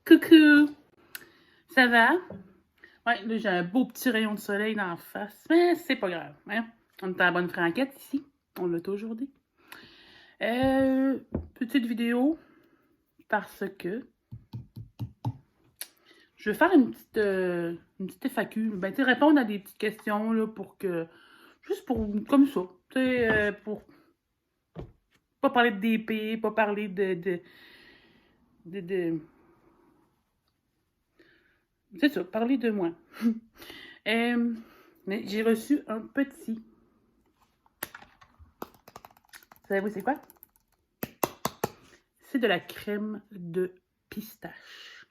Coucou! Ça va? Ouais, là, j'ai un beau petit rayon de soleil dans la face, mais c'est pas grave, hein? On est à la bonne franquette ici. On l'a toujours dit. Petite vidéo, parce que je vais faire une petite FAQ. Ben, tu sais, répondre à des petites questions, là, pour que... Juste pour... Comme ça. Tu sais, pour pas parler de DP, pas parler de... C'est ça, parler de moi. Mais j'ai reçu un petit... Savez-vous c'est quoi? C'est de la crème de pistache.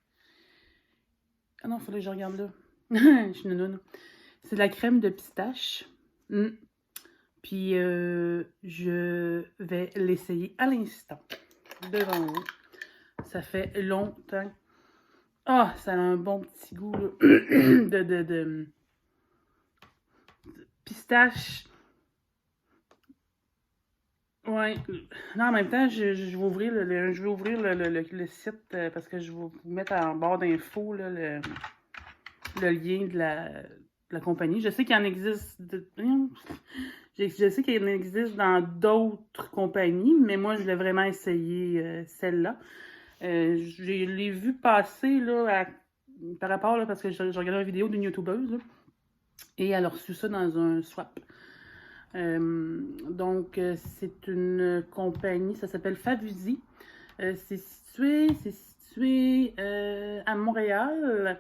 Ah non, il faudrait que je regarde là. Je suis nounoune. C'est de la crème de pistache. Puis, je vais l'essayer à l'instant. Devant vous. Ça fait longtemps. Ah, ça a un bon petit goût là. de pistache. Ouais. Non, en même temps, je vais ouvrir le site parce que je vais vous mettre en barre d'infos le lien de la compagnie. Je sais qu'il en existe. Je sais qu'il en existe dans d'autres compagnies, mais moi, je l'ai vraiment essayé celle-là. Je l'ai vu passer là, par rapport, là, parce que je regardais une vidéo d'une youtubeuse là, et elle a reçu ça dans un swap. Donc, c'est une compagnie, ça s'appelle Favusi. C'est situé à Montréal,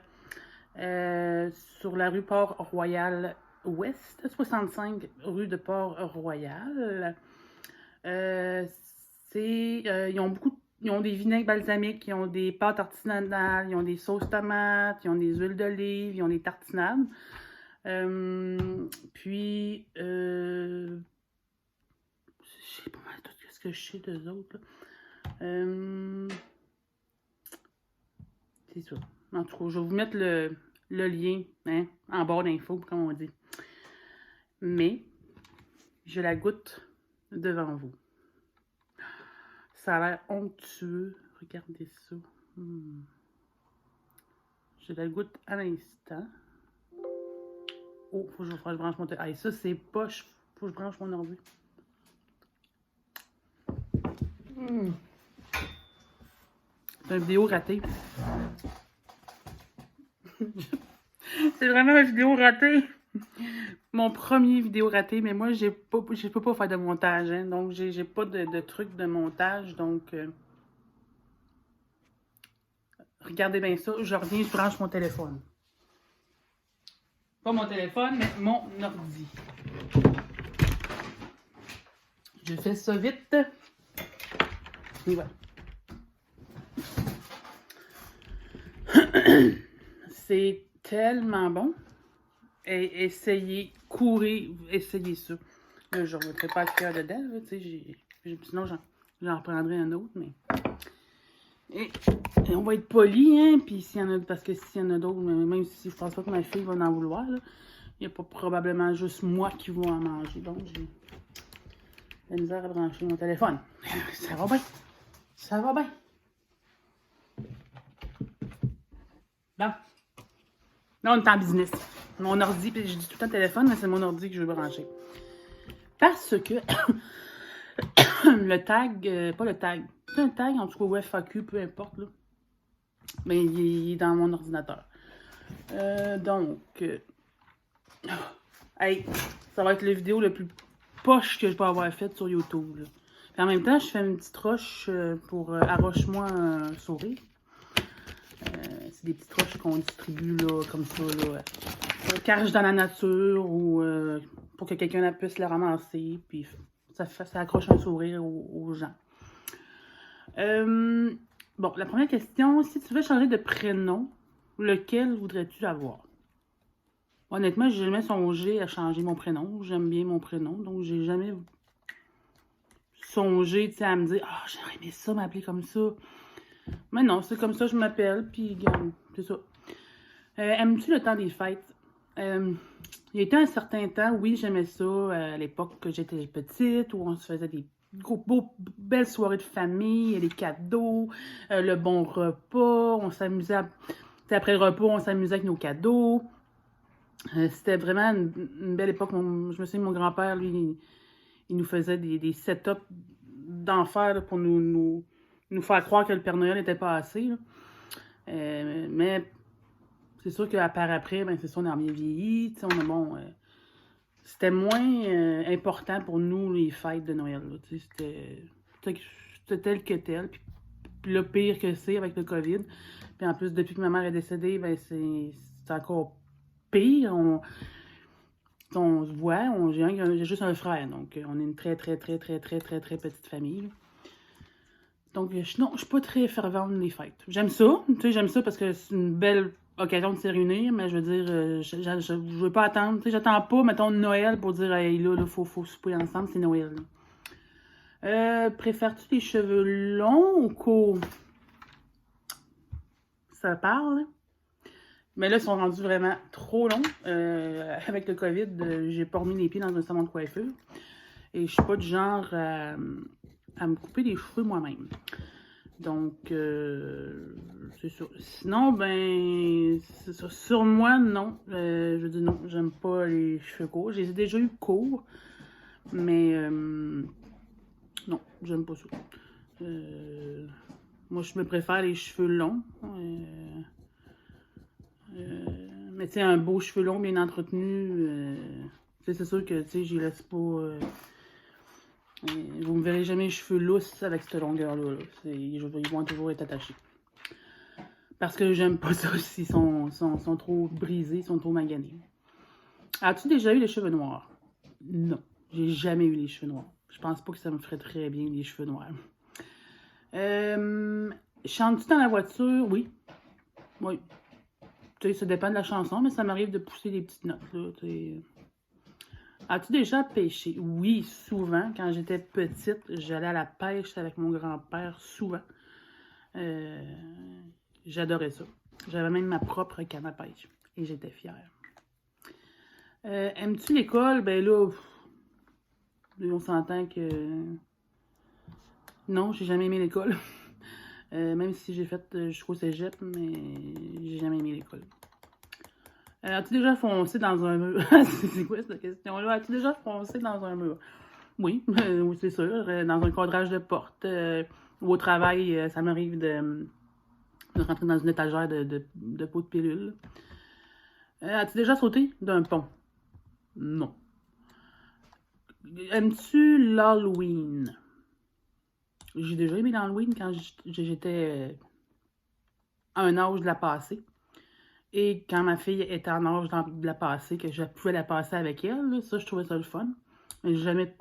sur la rue Port-Royal Ouest, 65 rue de Port-Royal. Ils ont des vinaigres balsamiques, ils ont des pâtes artisanales, ils ont des sauces tomates, ils ont des huiles d'olive, ils ont des tartinades. Puis, je sais pas mal tout ce que je sais d'eux autres. C'est ça. En tout cas, je vais vous mettre le lien hein, en barre d'infos, comme on dit. Mais, je la goûte devant vous. Ça a l'air onctueux. Regardez ça. Je la goûte à l'instant. Oh, faut que je branche mon téléphone. Ça, c'est poche. Faut que je branche mon ordi. C'est une vidéo ratée. C'est vraiment une vidéo ratée. Mon premier vidéo raté, mais moi, je peux pas faire de montage. Hein, donc, j'ai pas de truc de montage. Donc, regardez bien ça. Je reviens, je branche mon téléphone. Pas mon téléphone, mais mon ordi. Je fais ça vite. Et voilà. C'est tellement bon. Et essayez, courez, essayez ça. Là, je ne remettrai pas le cœur dedans. Là, sinon, j'en reprendrai un autre. Mais... Et on va être poli, hein. Puis s'il y en a, parce que s'il y en a d'autres, même si je pense pas que ma fille va en vouloir, il n'y a pas probablement juste moi qui vais en manger. Donc, j'ai la misère à brancher mon téléphone. Ça va bien. Ça va bien. Bon. Là, on est en business. Mon ordi, puis je dis tout le temps téléphone, mais c'est mon ordi que je veux brancher. Parce que le tag, pas le tag, c'est un tag, en tout cas, ou FAQ, peu importe, là. Mais il est dans mon ordinateur. Hey, ça va être la vidéo la plus poche que je peux avoir faite sur YouTube, là. Puis en même temps, je fais une petite roche pour Arroche-moi un sourire. C'est des petites roches qu'on distribue là, comme ça, là, cache dans la nature ou pour que quelqu'un puisse la ramasser, puis ça accroche un sourire aux gens. Bon, la première question, si tu veux changer de prénom, lequel voudrais-tu avoir? Honnêtement, j'ai jamais songé à changer mon prénom. J'aime bien mon prénom, donc j'ai jamais songé, tu sais, à me dire « Ah, j'aurais aimé ça, m'appeler comme ça. » Mais non, c'est comme ça, je m'appelle, puis c'est ça. Aimes-tu le temps des fêtes? Il y a été un certain temps, oui, j'aimais ça, à l'époque que j'étais petite, où on se faisait des belle soirée de famille, les cadeaux, le bon repas, on s'amusait, après le repas, on s'amusait avec nos cadeaux. C'était vraiment une belle époque. Je me souviens, mon grand-père, lui, il nous faisait des setups d'enfer pour nous faire croire que le Père Noël n'était pas assez. Mais c'est sûr qu'à part après, ben, c'est ça, on a bien vieilli. C'était moins important pour nous, les fêtes de Noël. C'était tel que tel. Puis le pire que c'est avec le COVID. Puis en plus, depuis que ma mère est décédée, ben, c'est encore pire. On se voit, j'ai juste un frère, donc on est une très petite famille. Donc, non, je suis pas très fervente des fêtes. J'aime ça, j'aime ça parce que c'est une belle occasion de se réunir, mais je veux dire, je veux pas attendre, j'attends pas, mettons, Noël pour dire, hey, là, faut souper ensemble, c'est Noël. Préfères-tu les cheveux longs ou courts? Ça parle? Mais là, ils sont rendus vraiment trop longs. Avec le COVID, j'ai pas remis les pieds dans un salon de coiffure. Et je suis pas du genre à me couper les cheveux moi-même. Donc, c'est sûr. Sinon, ben, c'est ça. Sur moi, non. Je dis non, j'aime pas les cheveux courts. J'ai déjà eu courts, mais non, j'aime pas ça. Moi, je me préfère les cheveux longs. Mais tu sais, un beau cheveu long, bien entretenu, c'est sûr que, tu sais, j'y laisse pas... vous me verrez jamais les cheveux lousses avec cette longueur-là. Ils vont toujours être attachés. Parce que j'aime pas ça s'ils sont trop brisés, ils sont trop maganés. As-tu déjà eu les cheveux noirs? Non, j'ai jamais eu les cheveux noirs. Je pense pas que ça me ferait très bien, les cheveux noirs. Chantes-tu dans la voiture? Oui. Oui. Tu sais, ça dépend de la chanson, mais ça m'arrive de pousser des petites notes, là, tu sais. As-tu déjà pêché? Oui, souvent. Quand j'étais petite, j'allais à la pêche avec mon grand-père, souvent. J'adorais ça. J'avais même ma propre canne à pêche. Et j'étais fière. Aimes-tu l'école? Ben là, on s'entend que... Non, j'ai jamais aimé l'école. Même si j'ai fait jusqu'au cégep, mais j'ai jamais aimé l'école. As-tu déjà foncé dans un mur? C'est quoi cette question-là? As-tu déjà foncé dans un mur? Oui, oui, c'est sûr. Dans un cadrage de porte. Ou au travail, ça m'arrive de rentrer dans une étagère de pots de pilules. As-tu déjà sauté d'un pont? Non. Aimes-tu l'Halloween? J'ai déjà aimé l'Halloween quand j'étais à un âge de la passer. Et quand ma fille était en âge de la passer, que je pouvais la passer avec elle, là, ça, je trouvais ça le fun. Mais j'ai jamais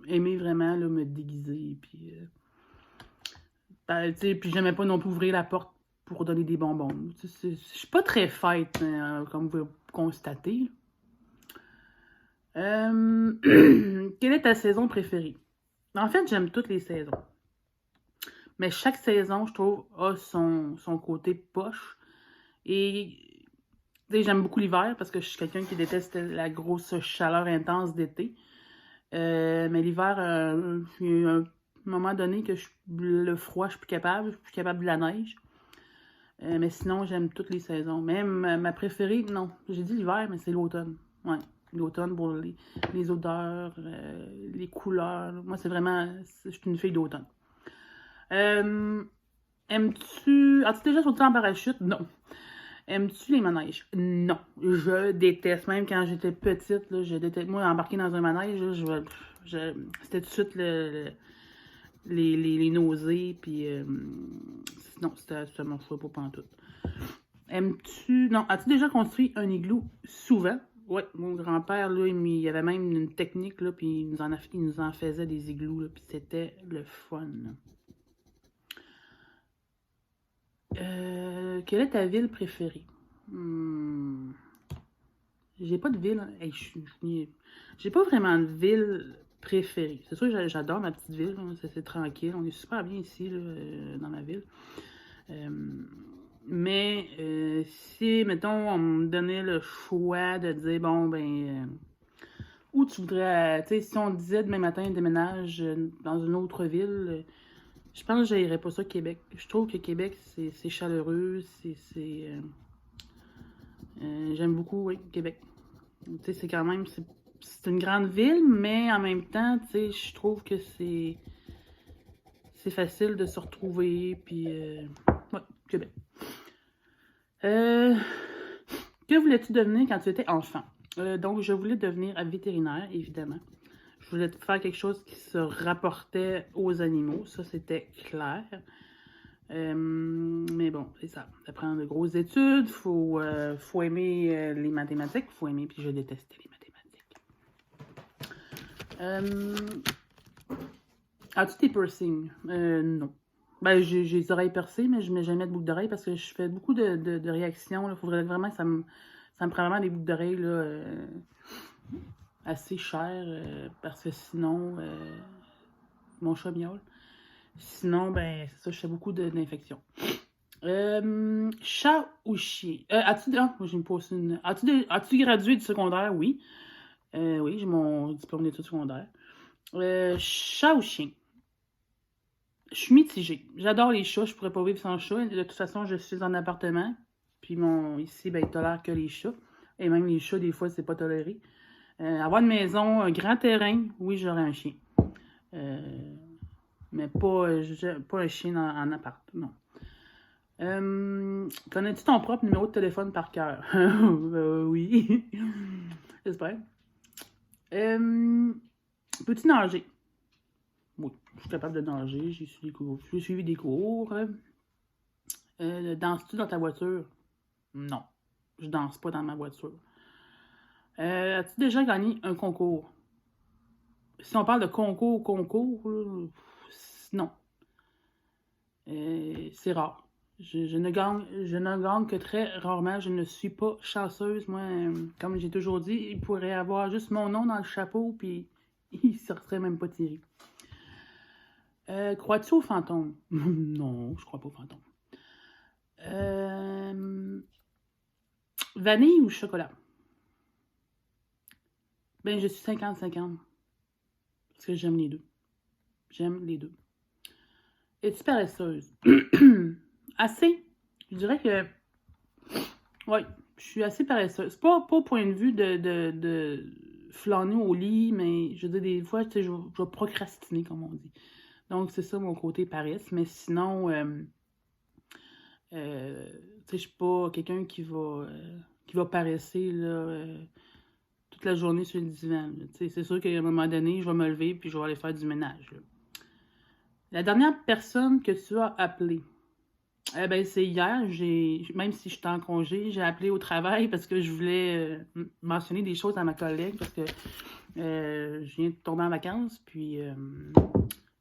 aimé vraiment là, me déguiser. Puis, puis j'aimais pas non plus ouvrir la porte pour donner des bonbons. Je suis pas très fête, comme vous pouvez constater. Quelle est ta saison préférée? En fait, j'aime toutes les saisons. Mais chaque saison, je trouve, a son côté poche. Et j'aime beaucoup l'hiver parce que je suis quelqu'un qui déteste la grosse chaleur intense d'été. Mais l'hiver, il y a eu un moment donné que le froid, je suis plus capable. Je suis plus capable de la neige. Mais sinon, j'aime toutes les saisons. Même ma préférée, non, j'ai dit l'hiver, mais c'est l'automne. Ouais, l'automne pour les odeurs, les couleurs. Moi, c'est vraiment... Je suis une fille d'automne. As-tu déjà sauté en parachute? Non. Aimes-tu les manèges? Non. Je déteste. Même quand j'étais petite, là, je déteste. Moi, embarquer dans un manège, là, c'était tout de suite les nausées, puis non, ça m'en fout pas pantoute. Aimes-tu... Non, as-tu déjà construit un igloo? Souvent. Ouais, mon grand-père, là, il y avait même une technique, là, puis il nous en faisait des igloos, là, puis c'était le fun. Quelle est ta ville préférée? J'ai pas de ville. Hey, j'ai pas vraiment de ville préférée. C'est sûr que j'adore ma petite ville. C'est tranquille. On est super bien ici, là, dans ma ville. Mais si, mettons, on me donnait le choix de dire, bon, ben, Ou tu voudrais, tu sais, si on disait demain matin, déménage dans une autre ville, je pense que j'irais pas ça Québec. Je trouve que Québec, c'est chaleureux, j'aime beaucoup, oui, Québec. Tu sais, c'est quand même, c'est une grande ville, mais en même temps, tu sais, je trouve que c'est facile de se retrouver, puis, ouais, Québec. Que voulais-tu devenir quand tu étais enfant? Donc, je voulais devenir vétérinaire, évidemment. Je voulais faire quelque chose qui se rapportait aux animaux, ça c'était clair. Mais bon, c'est ça. Ça prend de grosses études, faut aimer les mathématiques, faut aimer, puis je détestais les mathématiques. As-tu tes piercings? Non. Ben, j'ai les oreilles percées, mais je mets jamais de boucles d'oreilles parce que je fais beaucoup de réactions. Il faudrait vraiment que ça me prend vraiment des boucles d'oreilles assez chères parce que sinon, mon chat miaule. Sinon, ben, c'est ça, je fais beaucoup d'infections. Chat ou chien? Je me pose une. As-tu gradué du secondaire? Oui. Oui, j'ai mon diplôme d'études secondaires. Chat ou chien? Je suis mitigée. J'adore les chats, je pourrais pas vivre sans chat. De toute façon, je suis en appartement. Puis ici, ben, il tolère que les chats. Et même les chats, des fois, c'est pas toléré. Avoir une maison, un grand terrain, oui, j'aurais un chien. Mais pas un chien en appart, non. Connais-tu ton propre numéro de téléphone par cœur? Oui. J'espère. Peux-tu nager? Oui, je suis capable de nager. J'ai suivi des cours. Danses-tu dans ta voiture? Non. Je danse pas dans ma voiture. As-tu déjà gagné un concours? Si on parle de concours, non. C'est rare. Je ne gagne que très rarement. Je ne suis pas chanceuse. Moi, comme j'ai toujours dit, il pourrait avoir juste mon nom dans le chapeau, puis il ne serait même pas tiré. Crois-tu aux fantômes? Non, je crois pas aux fantômes. Vanille ou chocolat? Ben, je suis 50-50. Parce que j'aime les deux. J'aime les deux. Es-tu paresseuse? Assez. Je dirais que... Ouais, je suis assez paresseuse. Pas au point de vue de flâner au lit, mais je veux dire, des fois, tu sais, je vais procrastiner, comme on dit. Donc, c'est ça mon côté paresse. Mais sinon, tu sais, je suis pas quelqu'un qui va paresser, là, toute la journée sur le divan. Tu sais, c'est sûr qu'à un moment donné, je vais me lever puis je vais aller faire du ménage, là. La dernière personne que tu as appelée, ben, c'est hier, même si je suis en congé, j'ai appelé au travail parce que je voulais mentionner des choses à ma collègue parce que je viens de tomber en vacances, puis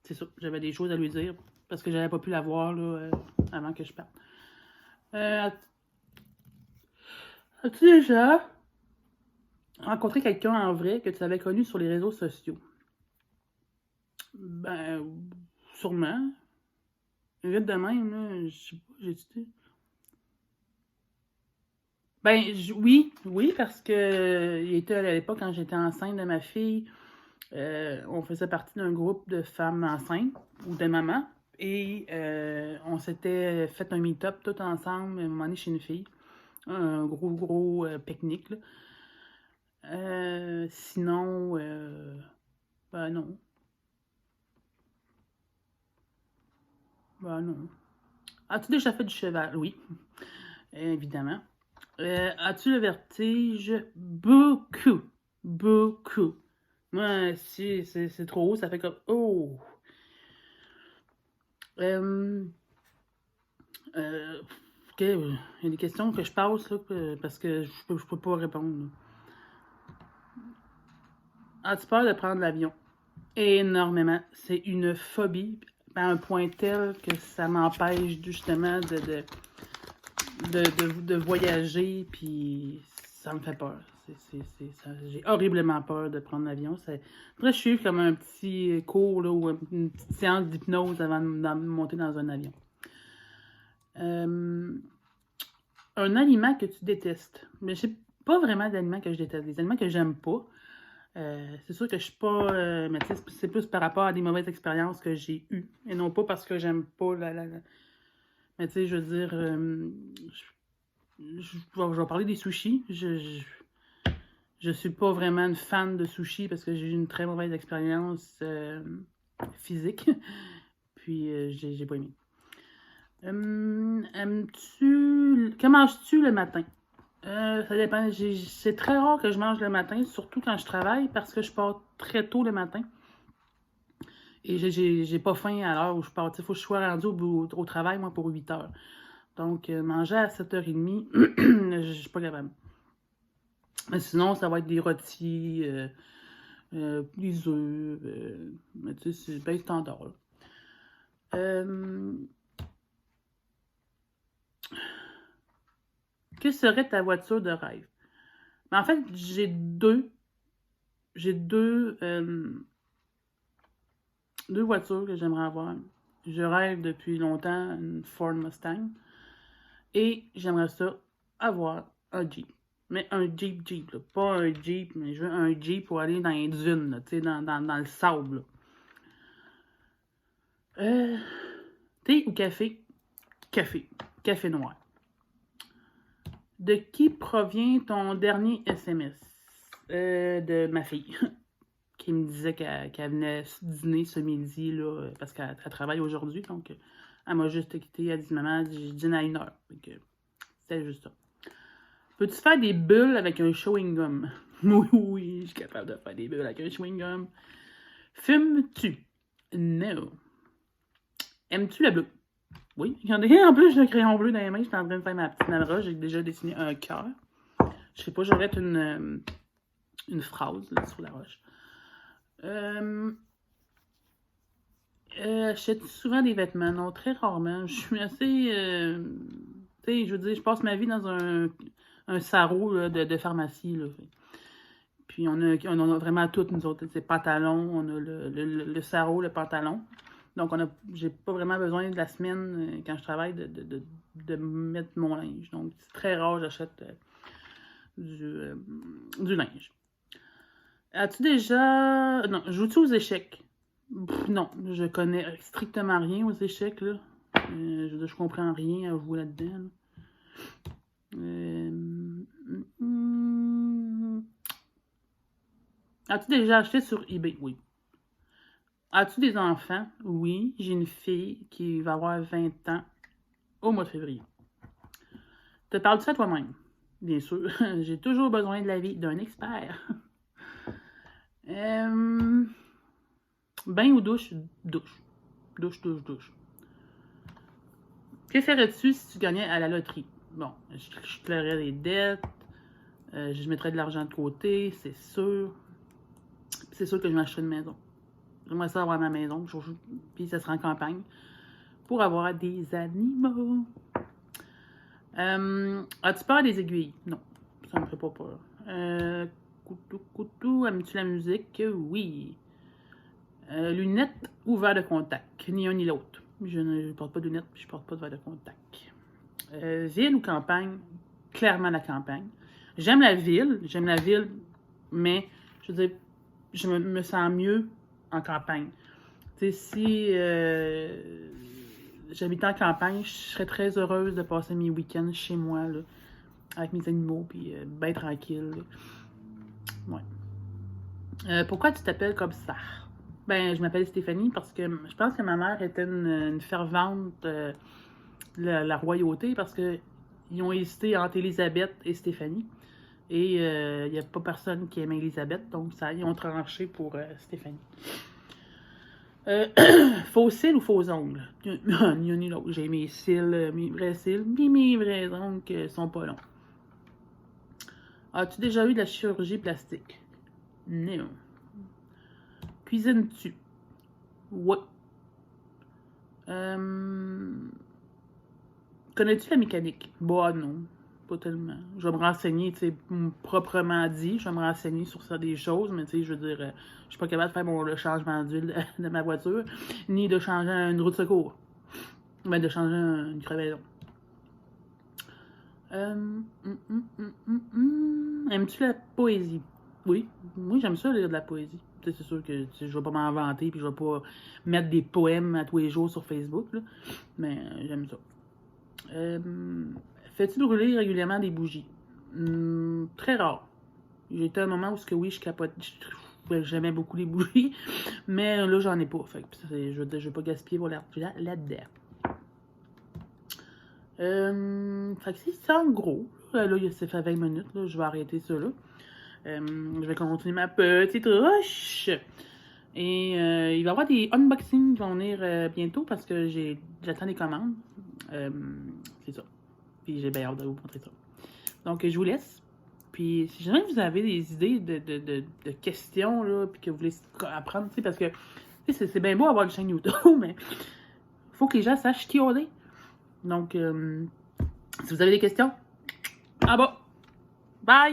c'est ça, j'avais des choses à lui dire parce que j'avais pas pu la voir là, avant que je parte. As-tu déjà rencontré quelqu'un en vrai que tu avais connu sur les réseaux sociaux? Ben, sûrement. Vite de même, là, je sais pas, j'ai dit. Ben, oui, parce que il était à l'époque, quand j'étais enceinte de ma fille, on faisait partie d'un groupe de femmes enceintes ou de mamans. Et on s'était fait un meet-up tout ensemble, à un moment donné, chez une fille. Un gros pique-nique, là. Sinon, ben non. Ben non. As-tu déjà fait du cheval? Oui, évidemment. As-tu le vertige? Beaucoup. Beaucoup. Moi, si c'est trop haut, ça fait comme... Oh! Ok, il y a des questions que je passe là, parce que je peux pas répondre. As-tu peur de prendre l'avion? Énormément. C'est une phobie à un point tel que ça m'empêche justement de voyager, puis ça me fait peur. J'ai horriblement peur de prendre l'avion. Après, je suis comme un petit cours là, ou une petite séance d'hypnose avant de monter dans un avion. Un aliment que tu détestes. Mais j'ai pas vraiment d'aliments que je déteste. Des aliments que j'aime pas. C'est sûr que je suis pas... mais tu sais, c'est plus par rapport à des mauvaises expériences que j'ai eues. Et non pas parce que j'aime pas Mais tu sais, je veux dire... je vais parler des sushis. Je suis pas vraiment une fan de sushis parce que j'ai eu une très mauvaise expérience physique. Puis j'ai pas aimé. Que manges-tu le matin? Ça dépend. C'est très rare que je mange le matin, surtout quand je travaille, parce que je pars très tôt le matin. Et j'ai pas faim à l'heure où je pars. Il faut que je sois rendu au travail, moi, pour 8 heures. Donc, manger à 7h30, je suis pas capable. Mais sinon, ça va être des rôtis, des œufs. Mais tu sais, c'est bien standard, là. Que serait ta voiture de rêve? Mais en fait, j'ai deux voitures que j'aimerais avoir. Je rêve depuis longtemps une Ford Mustang. Et j'aimerais ça avoir un Jeep. Mais un Jeep, là. Pas un Jeep, mais je veux un Jeep pour aller dans les dunes, là, tu sais, dans le sable, là. Thé ou café? Café. Café noir. De qui provient ton dernier SMS? De ma fille, qui me disait qu'elle venait dîner ce midi, là, parce qu'elle travaille aujourd'hui, donc elle m'a juste quitté, elle dit « Maman, je dîne à 1h. » C'était juste ça. Peux-tu faire des bulles avec un chewing-gum? Oui, je suis capable de faire des bulles avec un chewing-gum. Fumes-tu? Non. Aimes-tu le bleu? Oui. J'en ai en plus, j'ai un crayon bleu dans les mains. J'étais en train de faire ma petite navra. J'ai déjà dessiné un cœur. Je sais pas, j'aurais une phrase là, sur la roche. J'achète souvent des vêtements. Non, très rarement. Je suis assez... tu sais, je veux dire, je passe ma vie dans un sarrau là, de pharmacie. Là. Puis on a vraiment toutes, nous autres. C'est pantalons, on a le sarrau, le pantalon. Donc, j'ai pas vraiment besoin de la semaine, quand je travaille, de mettre mon linge. Donc, c'est très rare, j'achète du linge. As-tu déjà... Non, joues-tu aux échecs? Non, je connais strictement rien aux échecs, là. Je comprends rien à jouer là-dedans. As-tu déjà acheté sur eBay? Oui. As-tu des enfants? Oui, j'ai une fille qui va avoir 20 ans au mois de février. Te parles-tu à toi-même? Bien sûr, j'ai toujours besoin de l'avis d'un expert. Bain ou douche? Douche. Douche. Que ferais-tu si tu gagnais à la loterie? Bon, je clairais les dettes, je mettrais de l'argent de côté, c'est sûr. C'est sûr que je m'achèterais une maison. J'aimerais ça avoir ma maison, puis ça sera en campagne, pour avoir des animaux. As-tu peur des aiguilles? Non, ça me fait pas peur. Couteau, aimes-tu la musique? Oui. Lunettes ou verre de contact? Ni un ni l'autre. Je ne porte pas de lunettes, puis je porte pas de verre de contact. Ville ou campagne? Clairement la campagne. J'aime la ville, mais je veux dire, je me sens mieux en campagne. Tu sais, si j'habitais en campagne, je serais très heureuse de passer mes week-ends chez moi, là, avec mes animaux, puis bien tranquille. Là. Ouais. Pourquoi tu t'appelles comme ça? Ben, je m'appelle Stéphanie parce que je pense que ma mère était une fervente de la royauté parce que ils ont hésité entre Élisabeth et Stéphanie. Et il n'y a pas personne qui aimait Élisabeth, donc ils ont tranché pour Stéphanie. Faux cils ou faux ongles? Ni un ni l'autre. J'ai mes cils, mes vrais cils, puis mes vrais ongles sont pas longs. As-tu déjà eu de la chirurgie plastique? Non. Cuisines-tu? Oui. Connais-tu la mécanique? Bah non, pas tellement. Je vais me renseigner, tu sais, proprement dit, je vais me renseigner sur ça des choses, mais tu sais, je veux dire, je suis pas capable de faire le changement d'huile de ma voiture, ni de changer une roue de secours. Ben, de changer une crevaison. Aimes-tu la poésie? Oui, moi j'aime ça lire de la poésie. Tu sais, c'est sûr que tu sais, je vais pas m'inventer puis je vais pas mettre des poèmes à tous les jours sur Facebook, là. Mais j'aime ça. Fais-tu brûler régulièrement des bougies? Très rare. J'ai été à un moment où oui, je capote. J'aimais beaucoup les bougies, mais là j'en ai pas. Fait que je vais pas gaspiller mon argent là-dedans. Fait que c'est ça en gros. Là, ça fait 20 minutes, là, je vais arrêter ça là. Je vais continuer ma petite rush. Et il va y avoir des unboxings qui vont venir bientôt parce que j'attends des commandes. C'est ça. Puis j'ai bien hâte de vous montrer ça. Donc je vous laisse. Puis si jamais vous avez des idées de questions, là, puis que vous voulez apprendre, tu sais, parce que c'est bien beau avoir une chaîne YouTube, mais il faut que les gens sachent qui on est. Donc, si vous avez des questions, en bas. Bye!